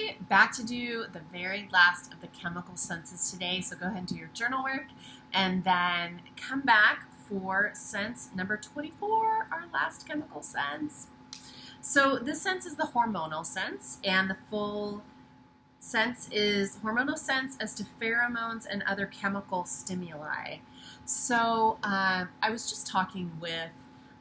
Hi, back to do the very last of the chemical senses today. So go ahead and do your journal work and then come back for sense number 24, our last chemical sense. So this sense is the hormonal sense, and the full sense is hormonal sense as to pheromones and other chemical stimuli. So I was just talking with,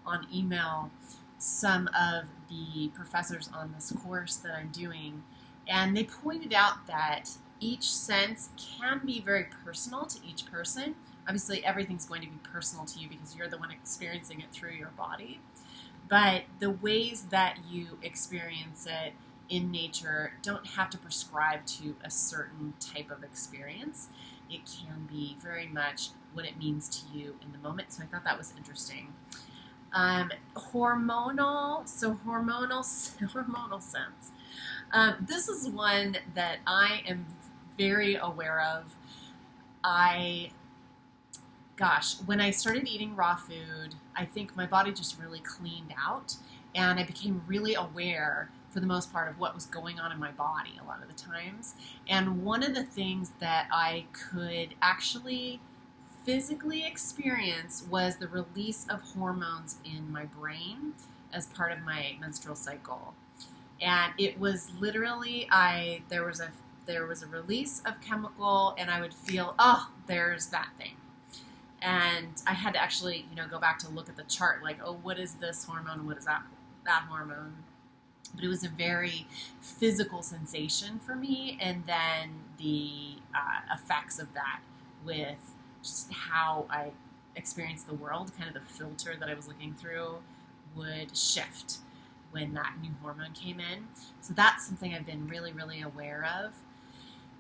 on email, some of the professors on this course that I'm doing, and they pointed out that each sense can be very personal to each person. Obviously, everything's going to be personal to you because you're the one experiencing it through your body. But the ways that you experience it in nature don't have to prescribe to a certain type of experience. It can be very much what it means to you in the moment. So I thought that was interesting. Hormonal sense. This is one that I am very aware of. When I started eating raw food, I think my body just really cleaned out, and I became really aware, for the most part, of what was going on in my body a lot of the times. And one of the things that I could actually physically experience was the release of hormones in my brain as part of my menstrual cycle. And it was literally, there was a release of chemical, and I would feel, oh, there's that thing. And I had to actually, go back to look at the chart, like, oh, what is this hormone? What is that hormone? But it was a very physical sensation for me, and then the effects of that with just how I experienced the world, kind of the filter that I was looking through, would shift when that new hormone came in. So that's something I've been really, really aware of.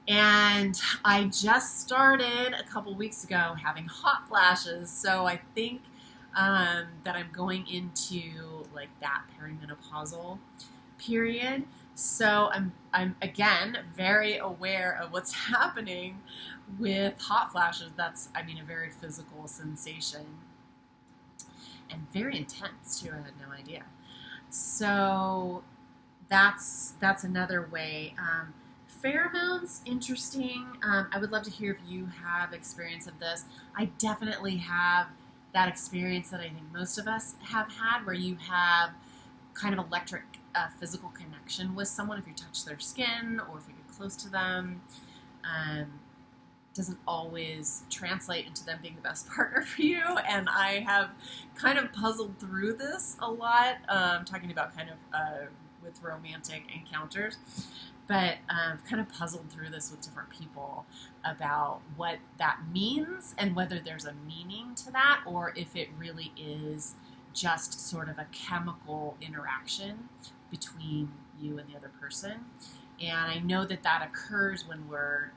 And I just started a couple weeks ago having hot flashes, so I think that I'm going into like that perimenopausal period. So I'm again very aware of what's happening with hot flashes. That's, a very physical sensation and very intense too. I had no idea. So that's another way. Pheromones, interesting. I would love to hear if you have experience of this. I definitely have that experience that I think most of us have had, where you have kind of electric physical connection with someone if you touch their skin or if you get close to them. Doesn't always translate into them being the best partner for you, and I have kind of puzzled through this a lot, talking about kind of with romantic encounters, but I've kind of puzzled through this with different people about what that means and whether there's a meaning to that, or if it really is just sort of a chemical interaction between you and the other person. And I know that that occurs when we're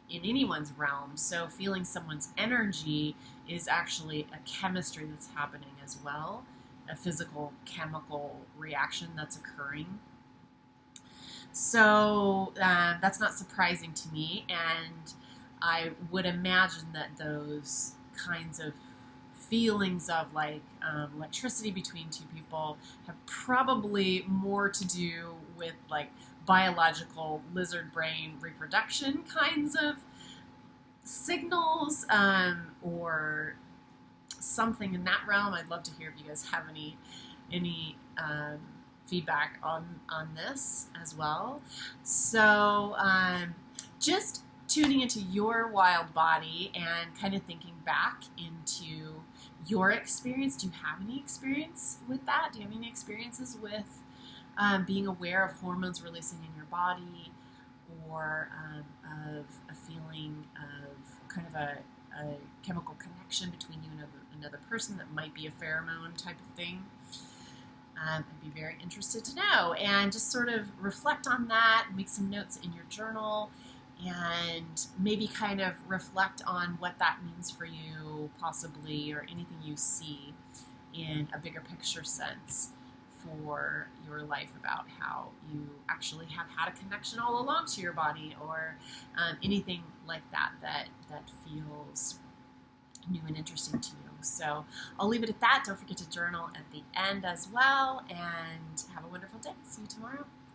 in anyone's realm. So feeling someone's energy is actually a chemistry that's happening as well, a physical chemical reaction that's occurring. So that's not surprising to me, and I would imagine that those kinds of feelings of like electricity between two people have probably more to do with like biological lizard brain reproduction kinds of signals, or something in that realm. I'd love to hear if you guys have any feedback on this as well. So just tuning into your wild body and kind of thinking back into your experience. Do you have any experience with that? Do you have any experiences with being aware of hormones releasing in your body, or of a feeling of kind of a chemical connection between you and another person that might be a pheromone type of thing? I'd be very interested to know, and just sort of reflect on that, make some notes in your journal, and maybe kind of reflect on what that means for you, possibly, or anything you see in a bigger picture sense for your life about how you actually have had a connection all along to your body, or anything like that feels new and interesting to you. So I'll leave it at that. Don't forget to journal at the end as well, and have a wonderful day. See you tomorrow.